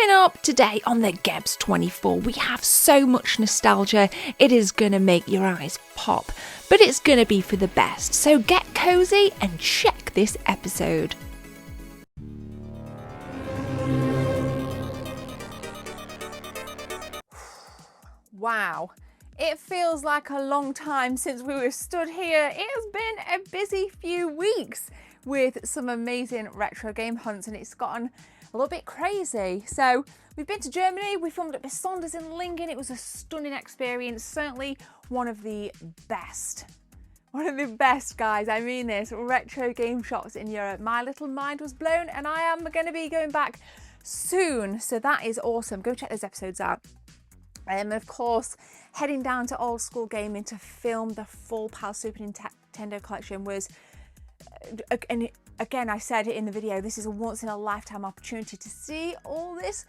Coming up today on the Gebs 24, we have so much nostalgia, it is going to make your eyes pop, but it's going to be for the best, so get cozy and check this episode. Wow, it feels like a long time since we were stood here. It has been a busy few weeks with some amazing retro game hunts, and it's gotten a little bit crazy. So we've been to Germany, we filmed at Besonders in Lingen. It was a stunning experience, certainly one of the best, guys, I mean this, retro game shops in Europe. My little mind was blown, and I am going to be going back soon, so that is awesome. Go check those episodes out. And of course, heading down to Old School Gaming to film the full PAL Super Nintendo collection was, and again, I said it in the video, this is a once in a lifetime opportunity to see all this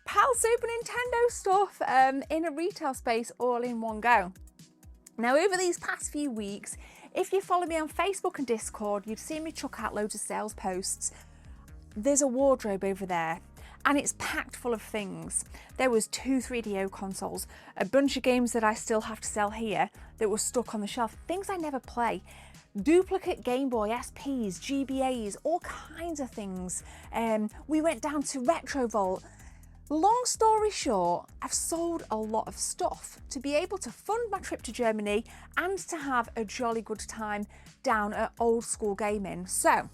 PAL Super Nintendo stuff in a retail space all in one go. Now, over these past few weeks, if you follow me on Facebook and Discord, you've seen me chuck out loads of sales posts. There's a wardrobe over there, and it's packed full of things. There was 2 3DO consoles, a bunch of games that I still have to sell here that were stuck on the shelf, things I never play, duplicate Game Boy SPs, GBAs, all kinds of things. We went down to Retro Vault. Long story short, I've sold a lot of stuff to be able to fund my trip to Germany and to have a jolly good time down at Old School Gaming. So,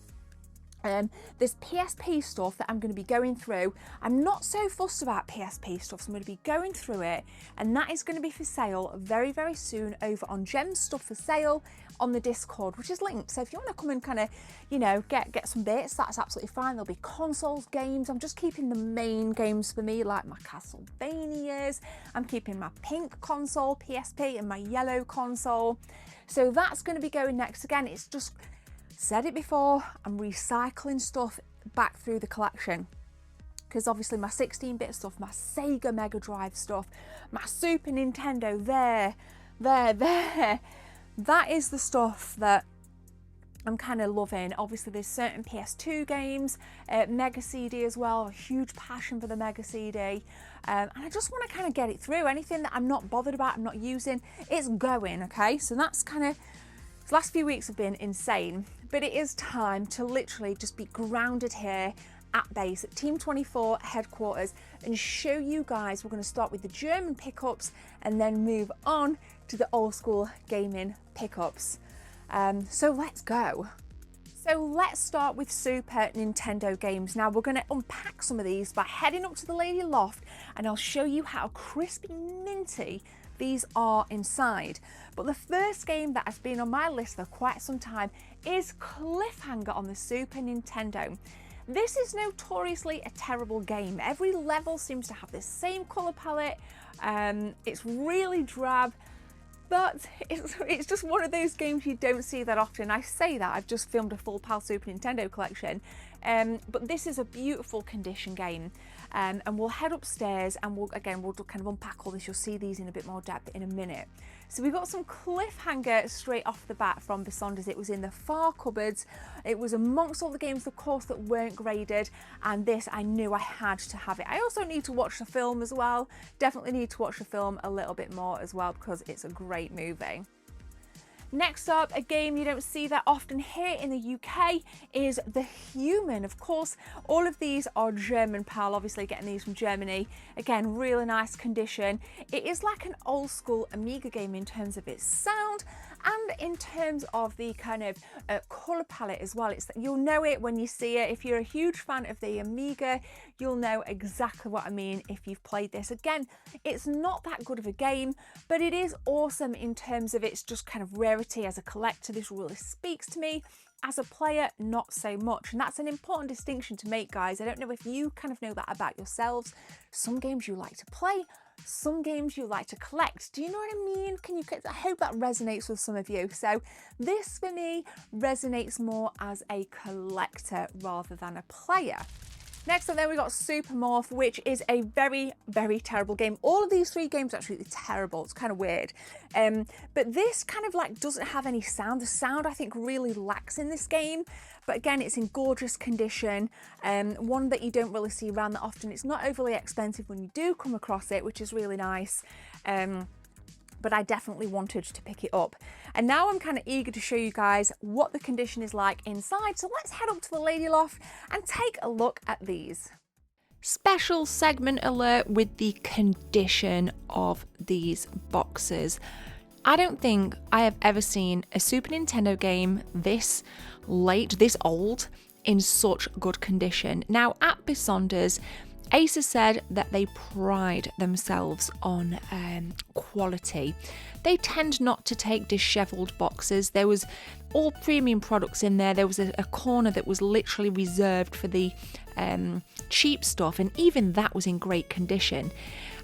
there's PSP stuff that I'm going to be going through. I'm not so fussed about PSP stuff, so I'm going to be going through it, and that is going to be for sale very, very soon over on Gems Stuff for Sale on the Discord, which is linked. So if you want to come and kind of, you know, get some bits, that's absolutely fine. There'll be consoles, games. I'm just keeping the main games for me, like my Castlevanias. I'm keeping my pink console, PSP, and my yellow console. So that's going to be going next. Again, it's just, said it before, I'm recycling stuff back through the collection, because obviously my 16-bit stuff, my Sega Mega Drive stuff, my Super Nintendo, there, that is the stuff that I'm kind of loving. Obviously there's certain PS2 games, Mega CD as well, a huge passion for the Mega CD, and I just want to kind of get it through. Anything that I'm not bothered about, I'm not using, it's going, okay? So that's kind of, the last few weeks have been insane, but it is time to literally just be grounded here at base at Team 24 headquarters and show you guys. We're going to start with the German pickups and then move on to the Old School Gaming pickups. So let's go. So let's start with Super Nintendo games. Now we're going to unpack some of these by heading up to the Lady Loft, and I'll show you how crispy minty these are inside. But the first game that has been on my list for quite some time is Cliffhanger on the Super Nintendo. This is notoriously a terrible game. Every level seems to have the same colour palette. It's really drab, but it's just one of those games you don't see that often. I say that, I've just filmed a full PAL Super Nintendo collection, but this is a beautiful condition game. And we'll head upstairs and we'll kind of unpack all this. You'll see these in a bit more depth in a minute. So we've got some Cliffhanger straight off the bat from Besonders. It was in the far cupboards. It was amongst all the games, of course, that weren't graded, and this, I knew I had to have it. I also need to watch the film as well. Definitely need to watch the film a little bit more as well, because it's a great movie. Next up, a game you don't see that often here in the UK is The Human. Of course, all of these are German PAL, obviously getting these from Germany. Again, really nice condition. It is like an old school Amiga game in terms of its sound and in terms of the kind of colour palette as well. You'll know it when you see it. If you're a huge fan of the Amiga, you'll know exactly what I mean if you've played this. Again, it's not that good of a game, but it is awesome in terms of its just kind of rarity as a collector. This really speaks to me. As a player, not so much, and that's an important distinction to make, guys. I don't know if you kind of know that about yourselves. Some games you like to play, some games you like to collect. Do you know what I mean? I hope that resonates with some of you. So this for me resonates more as a collector rather than a player. Next up then we got Super Morph, which is a very, very terrible game. All of these 3 games are actually terrible. It's kind of weird. But this kind of like doesn't have any sound. The sound I think really lacks in this game. But again, it's in gorgeous condition, one that you don't really see around that often. It's not overly expensive when you do come across it, which is really nice. But I definitely wanted to pick it up. And now I'm kind of eager to show you guys what the condition is like inside. So let's head up to the lady loft and take a look at these. Special segment alert with the condition of these boxes. I don't think I have ever seen a Super Nintendo game this late, this old, in such good condition. Now, at Bisonder's, Acer said that they pride themselves on quality. They tend not to take dishevelled boxes. There was all premium products in there. There was a corner that was literally reserved for the cheap stuff, and even that was in great condition.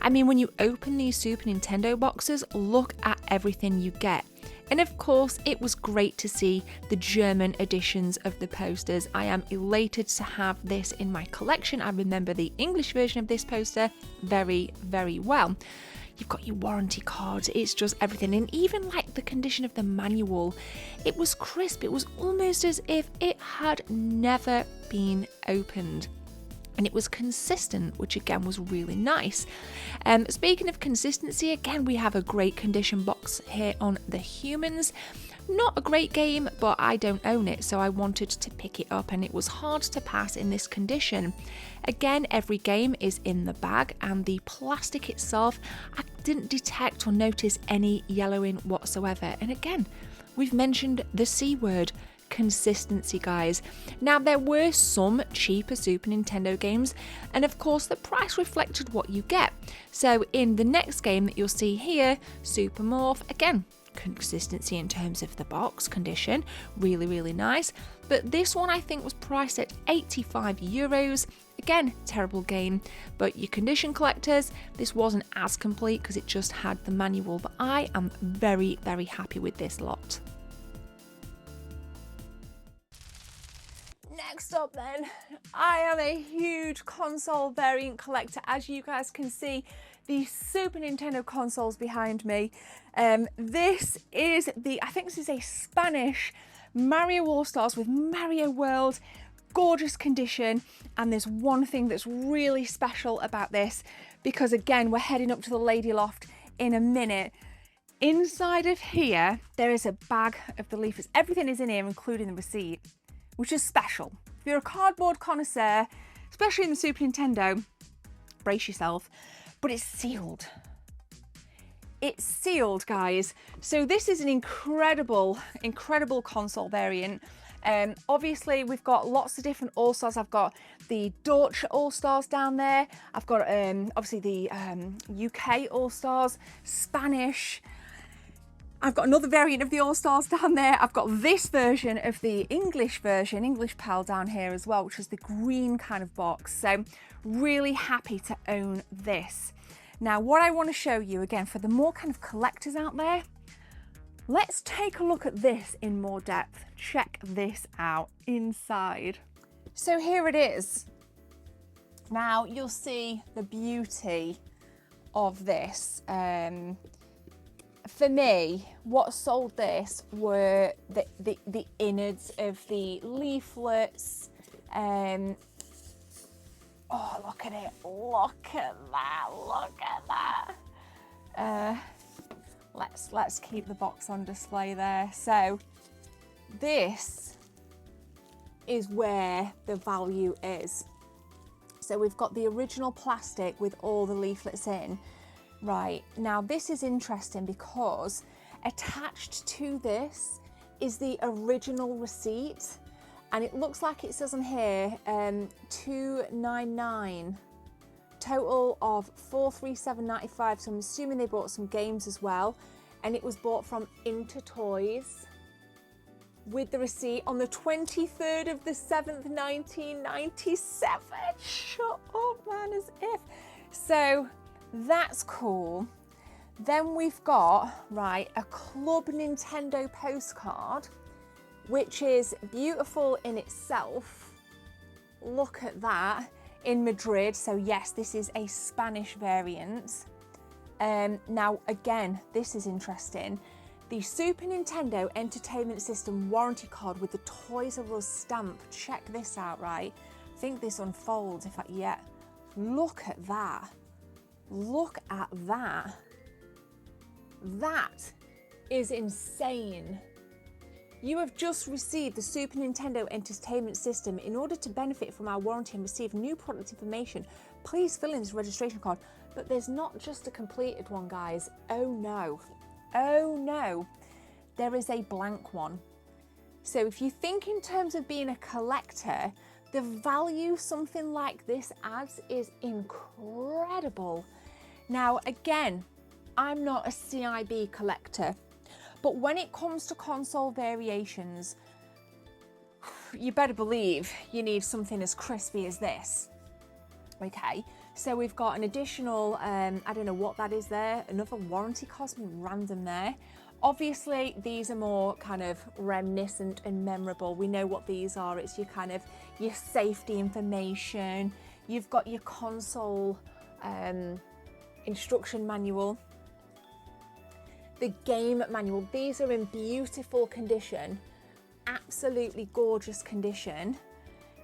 I mean, when you open these Super Nintendo boxes, look at everything you get. And of course, it was great to see the German editions of the posters. I am elated to have this in my collection. I remember the English version of this poster very, very well. You've got your warranty cards, it's just everything. And even like the condition of the manual, it was crisp. It was almost as if it had never been opened. And it was consistent, which again was really nice. Speaking of consistency, again, we have a great condition box here on the Humans. Not a great game, but I don't own it, so I wanted to pick it up, and it was hard to pass in this condition. Again, every game is in the bag, and the plastic itself, I didn't detect or notice any yellowing whatsoever. And again, we've mentioned the C word. Consistency, guys. Now, there were some cheaper Super Nintendo games, and of course the price reflected what you get. So in the next game that you'll see here, Super Morph, again, consistency in terms of the box condition, really, really nice. But this one I think was priced at 85 euros. Again, terrible game, but your condition collectors, this wasn't as complete because it just had the manual, but I am very, very happy with this lot. Next up then, I am a huge console variant collector. As you guys can see, the Super Nintendo consoles behind me. This is I think this is a Spanish Mario All-Stars with Mario World, gorgeous condition. And there's one thing that's really special about this, because again, we're heading up to the lady loft in a minute. Inside of here, there is a bag of the leaflets. Everything is in here, including the receipt, which is special. If you're a cardboard connoisseur, especially in the Super Nintendo, brace yourself, but it's sealed. It's sealed, guys. So this is an incredible, incredible console variant. Obviously, we've got lots of different All-Stars. I've got the Dutch All-Stars down there. I've got obviously the UK All-Stars, Spanish. I've got another variant of the All-Stars down there. I've got this version of the English version, English PAL down here as well, which is the green kind of box. So really happy to own this. Now, what I want to show you, again, for the more kind of collectors out there, let's take a look at this in more depth. Check this out inside. So here it is. Now, you'll see the beauty of this. For me, what sold this were the innards of the leaflets. Oh, look at it, look at that, look at that. Let's keep the box on display there. So this is where the value is. So we've got the original plastic with all the leaflets in. Right, now this is interesting because attached to this is the original receipt, and it looks like it says on here $299, total of $437.95. So I'm assuming they bought some games as well, and it was bought from Intertoys with the receipt on the 23rd of the 7th, 1997. Shut up, man, as if. So that's cool. Then we've got, right, a Club Nintendo postcard, which is beautiful in itself. Look at that, in Madrid. So yes, this is a Spanish variant. Now, again, this is interesting. the Super Nintendo Entertainment System warranty card with the Toys R Us stamp. Check this out, right? I think this unfolds. In fact, yeah. Look at that. Look at that. That is insane. You have just received the Super Nintendo Entertainment System. In order to benefit from our warranty and receive new product information, please fill in this registration card. But there's not just a completed one, guys. Oh no. Oh no. There is a blank one. So if you think in terms of being a collector, the value something like this adds is incredible. Now, again, I'm not a CIB collector, but when it comes to console variations, you better believe you need something as crispy as this. Okay, so we've got an additional, I don't know what that is there, another warranty card, something random there. Obviously, these are more kind of reminiscent and memorable. We know what these are. It's your kind of your safety information. You've got your console instruction manual, the game manual. These are in beautiful condition, absolutely gorgeous condition.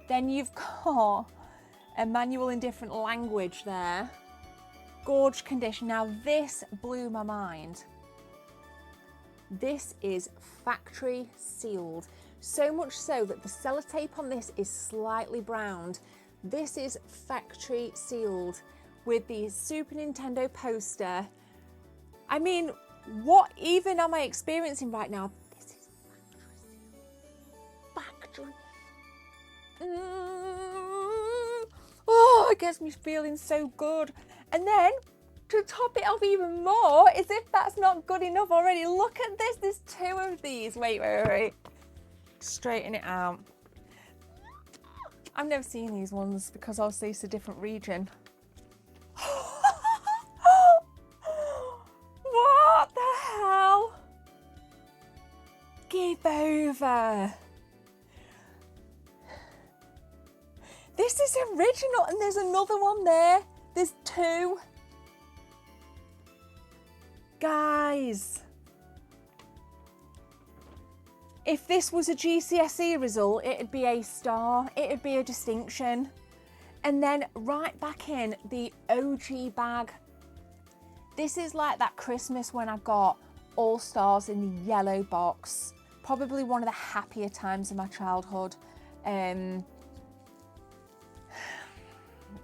Then you've got a manual in different language there. Gorgeous condition. Now this blew my mind. This is factory sealed. So much so that the sellotape on this is slightly browned. This is factory sealed with the Super Nintendo poster. I mean, what even am I experiencing right now? This is factory sealed. Oh, it gets me feeling so good. And then to top it off even more, as if that's not good enough already, look at this. There's two of these. Wait. Straighten it out. I've never seen these ones because obviously it's a different region. What the hell? Give over. This is original, and there's another one there. There's two. Guys, if this was a GCSE result, it'd be a star, it'd be a distinction. And then right back in the OG bag. This is like that Christmas when I got All Stars in the yellow box. Probably one of the happier times of my childhood.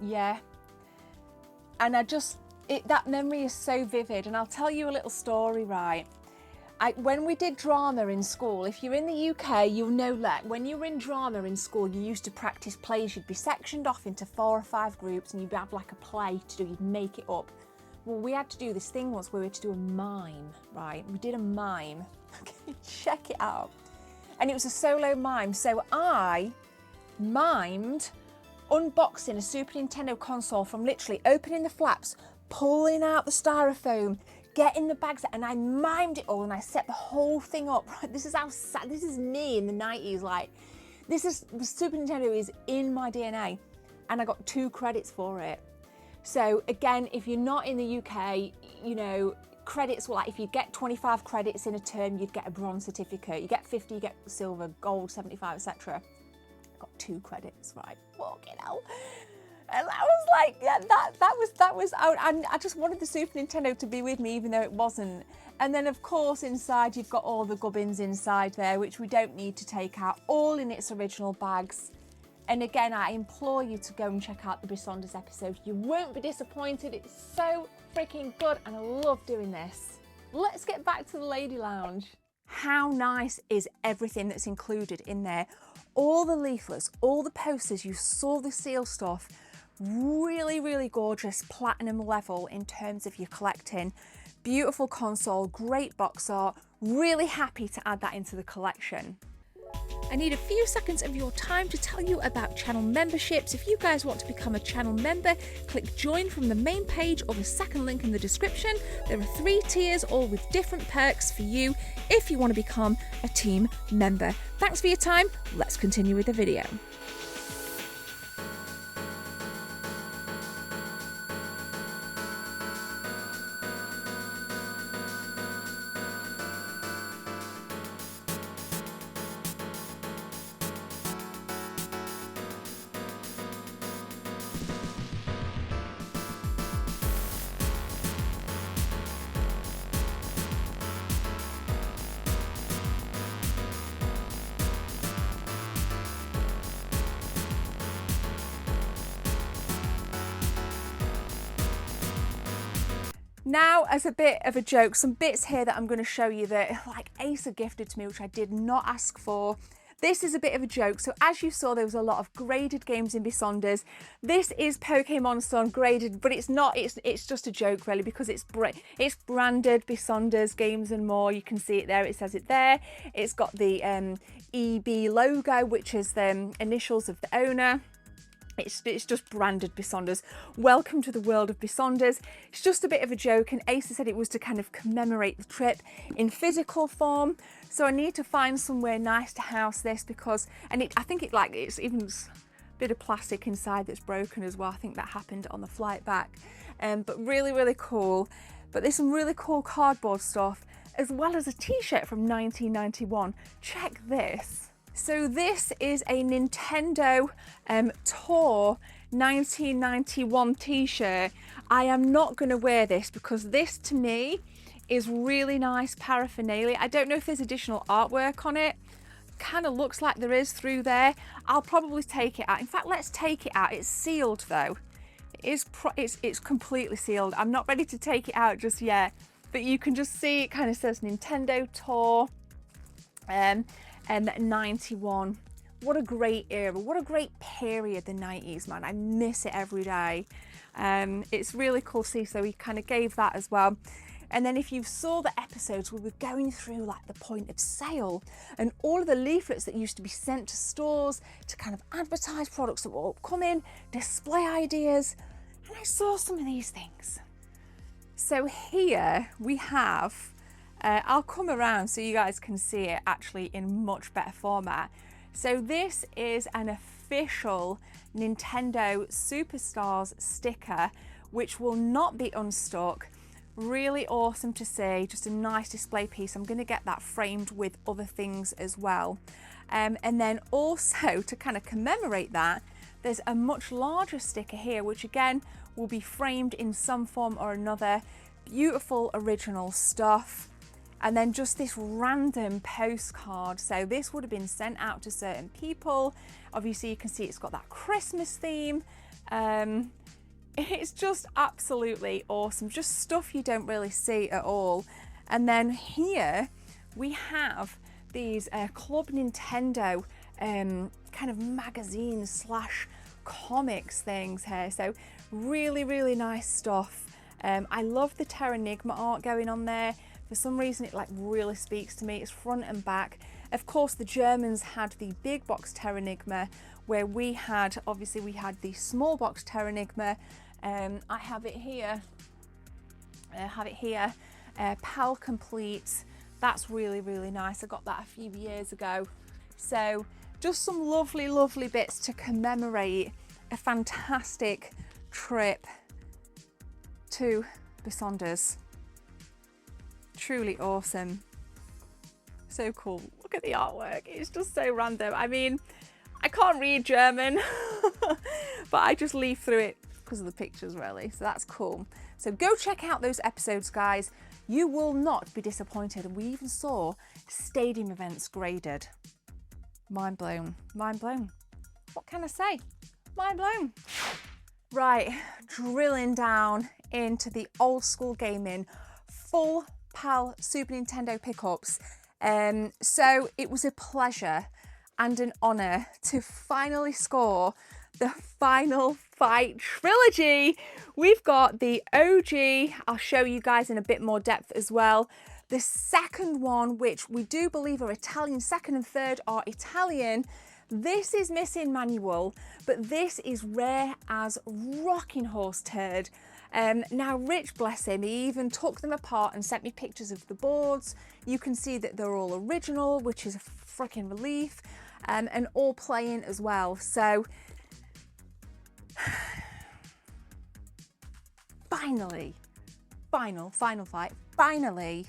Yeah. And that memory is so vivid, and I'll tell you a little story, right? When we did drama in school, if you're in the UK, you'll know that when you were in drama in school, you used to practice plays. You'd be sectioned off into 4 or 5 groups, and you'd have like a play to do, you'd make it up. Well, we had to do this thing once where we had to do a mime, right? We did a mime. Okay, check it out. And it was a solo mime. So I mimed unboxing a Super Nintendo console from literally opening the flaps, pulling out the styrofoam, getting the bags, and I mimed it all, and I set the whole thing up. This is how sad, this is me in the 90s, like, the Super Nintendo is in my DNA, and I got 2 credits for it. So again, if you're not in the UK, you know, credits, like if you get 25 credits in a term, you'd get a bronze certificate. You get 50, you get silver, gold, 75, etc. Got 2 credits, right? Fucking hell. And I was like, yeah, that was out. And I just wanted the Super Nintendo to be with me, even though it wasn't. And then, of course, inside you've got all the gubbins inside there, which we don't need to take out, all in its original bags. And again, I implore you to go and check out the Brisondas episode. You won't be disappointed. It's so freaking good, and I love doing this. Let's get back to the Lady Lounge. How nice is everything that's included in there? All the leaflets, all the posters, you saw the seal stuff. Really, really gorgeous platinum level in terms of your collecting. Beautiful console, great box art. Really happy to add that into the collection. I need a few seconds of your time to tell you about channel memberships. If you guys want to become a channel member, click join from the main page or the second link in the description. There are 3 tiers, all with different perks for you if you want to become a team member. Thanks for your time. Let's continue with the video. Now, as a bit of a joke, some bits here that I'm going to show you that like Asa gifted to me, which I did not ask for. This is a bit of a joke. So as you saw, there was a lot of graded games in Bisonder's. This is Pokemon Sun graded, but it's not, it's just a joke really, because it's branded Bisonder's Games and More. You can see it there, it says it there. It's got the EB logo, which is the initials of the owner. It's just branded Bisonder's. Welcome to the world of Bisonder's. It's just a bit of a joke, and Asa said it was to kind of commemorate the trip in physical form. So I need to find somewhere nice to house this, because, and I think it's even a bit of plastic inside that's broken as well. I think that happened on the flight back. But really, really cool. But there's some really cool cardboard stuff, as well as a t-shirt from 1991. Check this. So this is a Nintendo Tour 1991 t-shirt. I am not going to wear this because this to me is really nice paraphernalia. I don't know if there's additional artwork on it. Kind of looks like there is through there. I'll probably take it out. In fact, let's take it out. It's sealed though. It's completely sealed. I'm not ready to take it out just yet, but you can just see it kind of says Nintendo Tour 91. What a great era, what a great period, the 90s, man. I miss it every day. It's really cool to see, so we kind of gave that as well. And then if you saw the episodes, we were going through like the point of sale and all of the leaflets that used to be sent to stores to kind of advertise products that were upcoming, display ideas, and I saw some of these things. So here we have I'll come around so you guys can see it actually in much better format. So this is an official Nintendo Superstars sticker, which will not be unstuck. Really awesome to see, just a nice display piece. I'm going to get that framed with other things as well. And then also to kind of commemorate that, there's a much larger sticker here, which again will be framed in some form or another. Beautiful original stuff. And then just this random postcard. So this would have been sent out to certain people. Obviously you can see it's got that Christmas theme. It's just absolutely awesome. Just stuff you don't really see at all. And then here we have these Club Nintendo kind of magazine slash comics things here. So really, really nice stuff. I love the Terranigma art going on there. For some reason it like really speaks to me. It's front and back. Of course the Germans had the big box Terranigma, where we had, obviously we had the small box Terranigma. I have it here. Pal Complete. That's really, really nice. I got that a few years ago. So just some lovely, lovely bits to commemorate a fantastic trip to Bisonder's. Truly awesome. So cool. Look at the artwork. It's just so random. I mean, I can't read German, but I just leaf through it because of the pictures really. So that's cool. So go check out those episodes, guys. You will not be disappointed. And we even saw stadium events graded. Mind blown. Mind blown. What can I say? Mind blown. Right, drilling down into the old school gaming, full PAL Super Nintendo pickups. So it was a pleasure and an honour to finally score the Final Fight trilogy. We've got the OG, I'll show you guys in a bit more depth as well. The second one, which we do believe are Italian, second and third are Italian. This is missing manual, but this is rare as rocking horse turd. Now Rich, bless him, he even took them apart and sent me pictures of the boards. You can see that they're all original, which is a freaking relief, and all playing as well. So finally, final fight, finally.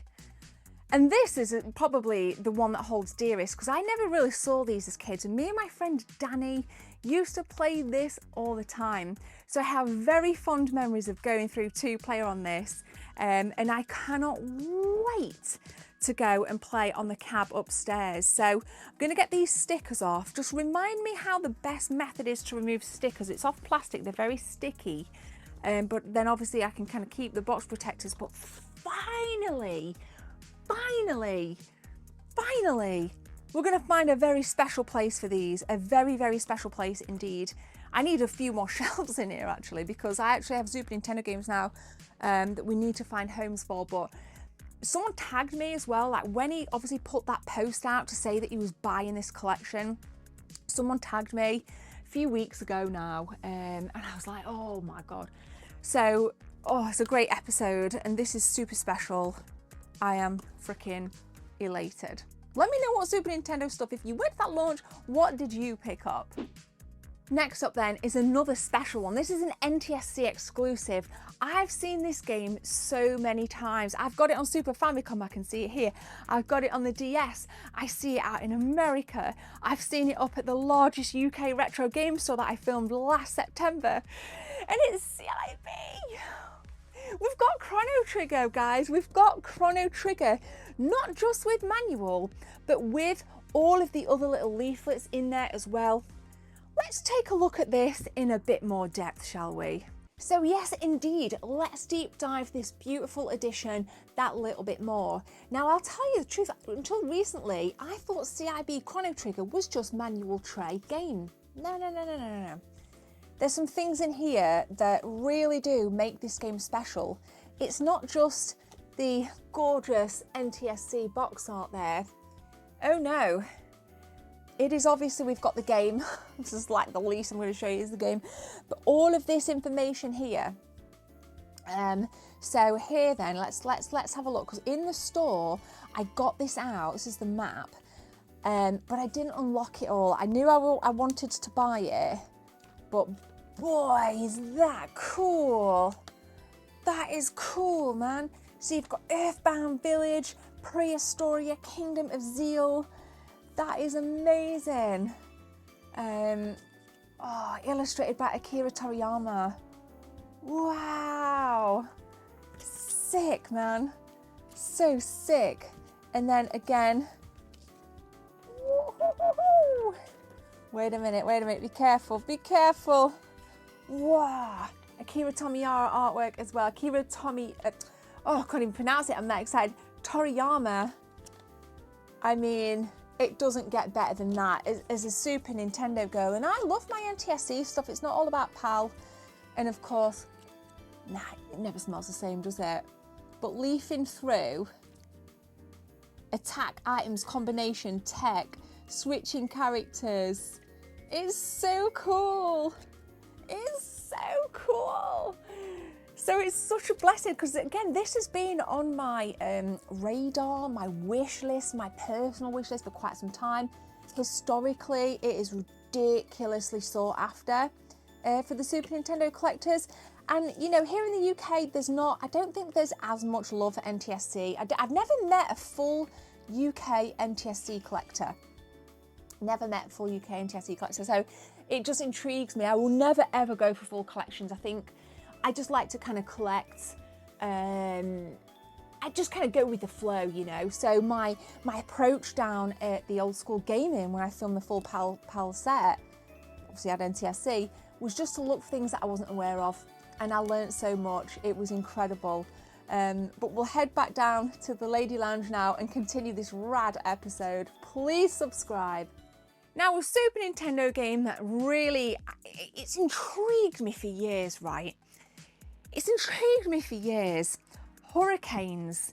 And this is probably the one that holds dearest, because I never really saw these as kids, and me and my friend Danny used to play this all the time. So I have very fond memories of going through 2-player on this, and I cannot wait to go and play on the cab upstairs. So I'm going to get these stickers off. Just remind me how the best method is to remove stickers. It's off plastic, they're very sticky. but then obviously I can kind of keep the box protectors. But finally, we're going to find a very special place for these, a very, very special place indeed. I need a few more shelves in here actually, because I actually have Super Nintendo games now that we need to find homes for. But someone tagged me as well, like when he obviously put that post out to say that he was buying this collection, someone tagged me a few weeks ago now, and I was like, oh my God. So, it's a great episode and this is super special. I am freaking elated. Let me know what Super Nintendo stuff, if you went to that launch, what did you pick up? Next up then is another special one. This is an NTSC exclusive. I've seen this game so many times. I've got it on Super Famicom, I can see it here. I've got it on the DS. I see it out in America. I've seen it up at the largest UK retro game store that I filmed last September. And it's CIB. We've got Chrono Trigger, guys. We've got Chrono Trigger, not just with manual, but with all of the other little leaflets in there as well. Let's take a look at this in a bit more depth, shall we? So yes, indeed, let's deep dive this beautiful edition that little bit more. Now, I'll tell you the truth, until recently, I thought CIB Chrono Trigger was just manual tray game. No. There's some things in here that really do make this game special. It's not just the gorgeous NTSC box art there. Oh no. It is obviously, we've got the game. This is like the least I'm going to show you is the game. But all of this information here. So here then, let's have a look. Because in the store, I got this out. This is the map. But I didn't unlock it all. I knew I wanted to buy it. But boy, is that cool. That is cool, man. So you've got Earthbound Village, Prehistoria, Kingdom of Zeal. That is amazing. Illustrated by Akira Toriyama. Wow. Sick, man. So sick. And then again. Wait a minute. Be careful. Wow. Akira Toriyama artwork as well. I can't even pronounce it. I'm that excited. Toriyama. I mean, it doesn't get better than that as a Super Nintendo girl. And I love my NTSC stuff. It's not all about PAL. And of course, it never smells the same, does it? But leafing through, attack items, combination, tech, switching characters. It's so cool. So it's such a blessing because, again, this has been on my radar, my wish list, my personal wish list for quite some time. Historically, it is ridiculously sought after for the Super Nintendo collectors. And, you know, here in the UK, I don't think there's as much love for NTSC. I've never met a full UK NTSC collector. So it just intrigues me. I will never ever go for full collections. I think I just like to kind of collect. I just kind of go with the flow, you know. So my approach down at the Old School Gaming when I filmed the full PAL set, obviously I had NTSC, was just to look for things that I wasn't aware of. And I learned so much. It was incredible. But we'll head back down to the Lady Lounge now and continue this rad episode. Please subscribe. Now, a Super Nintendo game that really, it's intrigued me for years, right? Hurricanes.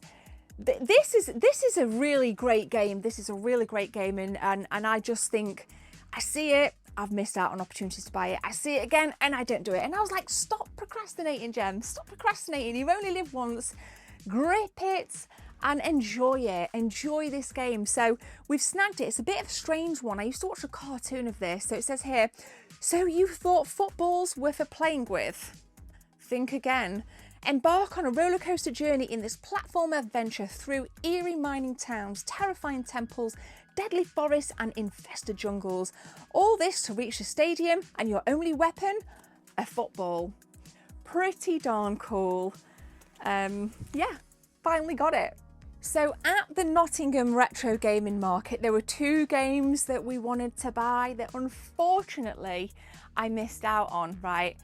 This is a really great game. And I just think, I see it, I've missed out on opportunities to buy it. I see it again and I don't do it. And I was like, stop procrastinating, Jem. Stop procrastinating. You only live once. Grip it and enjoy it. Enjoy this game. So we've snagged it. It's a bit of a strange one. I used to watch a cartoon of this. So it says here, so you thought footballs were for playing with? Think again. Embark on a roller coaster journey in this platform adventure through eerie mining towns, terrifying temples, deadly forests and infested jungles. All this to reach the stadium and your only weapon, a football. Pretty darn cool. Yeah, finally got it. So at the Nottingham Retro Gaming Market, there were two games that we wanted to buy that unfortunately I missed out on, right?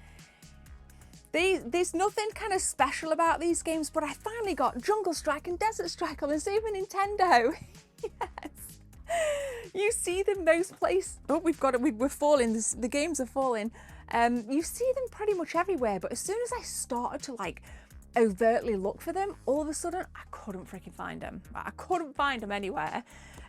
There's nothing kind of special about these games, but I finally got Jungle Strike and Desert Strike on the Super Nintendo. Yes. You see them most places. Oh, we're falling. The games are falling. You see them pretty much everywhere, but as soon as I started to like overtly look for them, all of a sudden I couldn't freaking find them. I couldn't find them anywhere.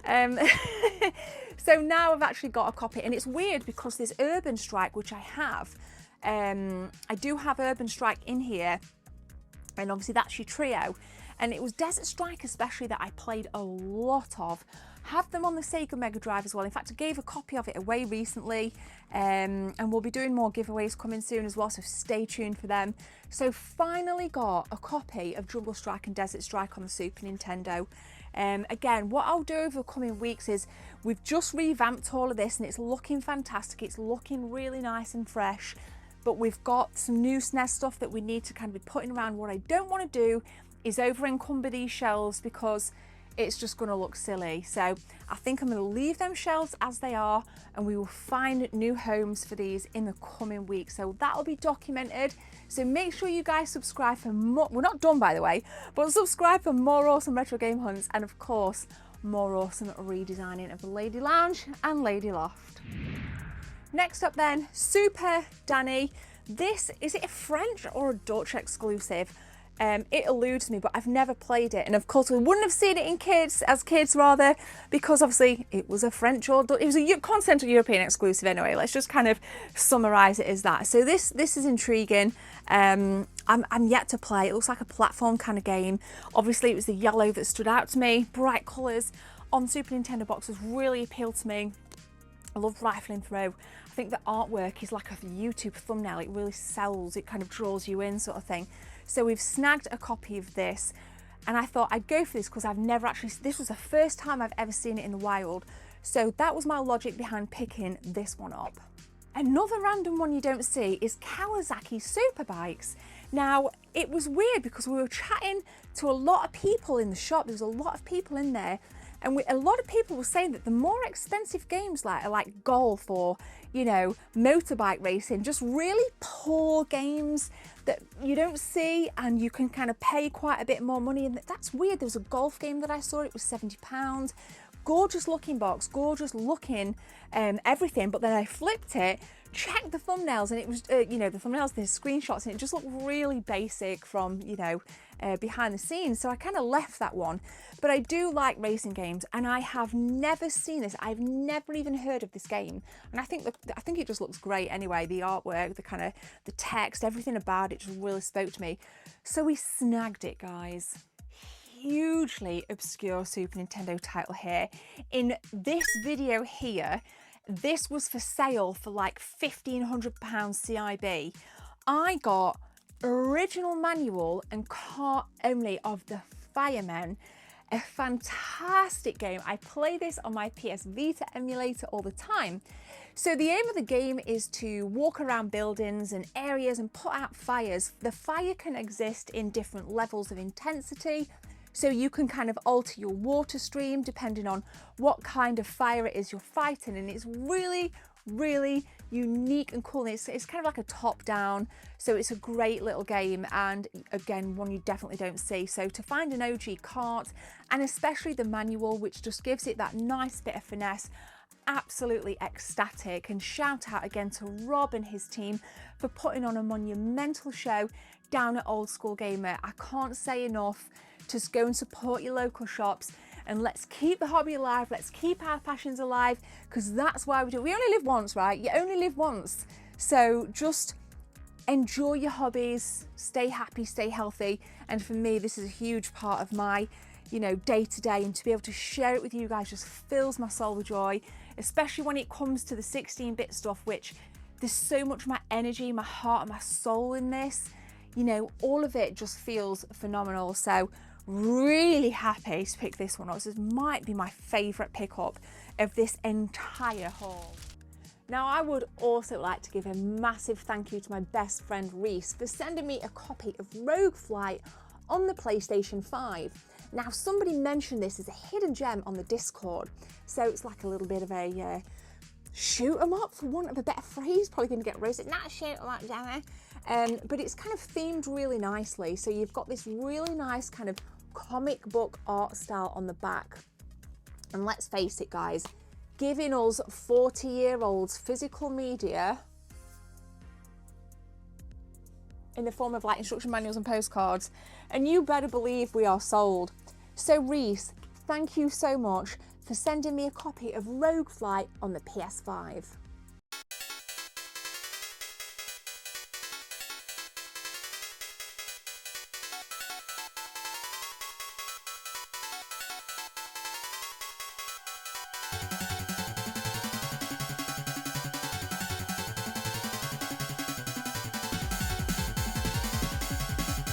So now I've actually got a copy, and it's weird because this Urban Strike, which I have, I do have Urban Strike in here, and obviously that's your trio, and it was Desert Strike especially that I played a lot of. Have them on the Sega Mega Drive as well. In fact, I gave a copy of it away recently, and we'll be doing more giveaways coming soon as well, so stay tuned for them. So finally got a copy of Jungle Strike and Desert Strike on the Super Nintendo. Again, what I'll do over the coming weeks is we've just revamped all of this, and it's looking fantastic. It's looking really nice and fresh, but we've got some new SNES stuff that we need to kind of be putting around. What I don't want to do is over encumber these shelves because it's just going to look silly. So I think I'm going to leave them shelves as they are, and we will find new homes for these in the coming weeks. So that'll be documented. So make sure you guys subscribe for more. We're not done, by the way, but subscribe for more awesome retro game hunts, and of course more awesome redesigning of the Lady Lounge and Lady Loft. Next up then, Super Danny. This, is it a French or a Dutch exclusive? It eludes me, but I've never played it, and of course we wouldn't have seen it in kids rather, because obviously it was a French or it was a continental European exclusive anyway. Let's just kind of summarize it as that. So this is intriguing. I'm yet to play. It looks like a platform kind of game. Obviously it was the yellow that stood out to me. Bright colors on Super Nintendo boxes really appealed to me. I love rifling through. I think the artwork is like a YouTube thumbnail. It really sells, it kind of draws you in, sort of thing. So we've snagged a copy of this, and I thought I'd go for this because I've never actually, this was the first time I've ever seen it in the wild. So that was my logic behind picking this one up. Another random one you don't see is Kawasaki Superbikes. Now, it was weird because we were chatting to a lot of people in the shop. There was a lot of people in there, and a lot of people were saying that the more expensive games like golf or, you know, motorbike racing, just really poor games that you don't see, and you can kind of pay quite a bit more money. And that's weird. There was a golf game that I saw, it was £70. Gorgeous looking box, gorgeous looking everything, but then I flipped it, checked the thumbnails, and it was, you know, the thumbnails, the screenshots, and it just looked really basic from, you know, behind the scenes. So I kind of left that one. But I do like racing games, and I have never seen this. I've never even heard of this game, and I think it just looks great anyway. The artwork, the text, everything about it just really spoke to me. So we snagged it, guys. Hugely obscure Super Nintendo title here. In this video here, this was for sale for like £1,500 CIB. I got original manual and cart only of the Firemen. A fantastic game. I play this on my PS Vita emulator all the time. So the aim of the game is to walk around buildings and areas and put out fires. The fire can exist in different levels of intensity, so you can kind of alter your water stream depending on what kind of fire it is you're fighting, and it's really, really unique and cool. It's kind of like a top-down, so it's a great little game, and again, one you definitely don't see. So to find an OG cart, and especially the manual, which just gives it that nice bit of finesse, absolutely ecstatic. And shout out again to Rob and his team for putting on a monumental show down at Old School Gamer. I can't say enough. Just go and support your local shops, and let's keep the hobby alive. Let's keep our passions alive, because that's why we do it. We only live once, right? You only live once. So just enjoy your hobbies, stay happy, stay healthy. And for me, this is a huge part of my, you know, day to day, and to be able to share it with you guys just fills my soul with joy, especially when it comes to the 16-bit stuff, which there's so much of my energy, my heart and my soul in this. You know, all of it just feels phenomenal. So really happy to pick this one up. This might be my favourite pickup of this entire haul. Now, I would also like to give a massive thank you to my best friend Reese for sending me a copy of Rogue Flight on the PlayStation 5. Now, somebody mentioned this as a hidden gem on the Discord, so it's like a little bit of a shoot 'em up, for want of a better phrase. Probably going to get roasted. Not shoot 'em up, Gemma. but it's kind of themed really nicely. So you've got this really nice kind of comic book art style on the back. And let's face it, guys, giving us 40-year-olds physical media in the form of like instruction manuals and postcards, and you better believe we are sold. So Reese, thank you so much for sending me a copy of Rogue Flight on the PS5.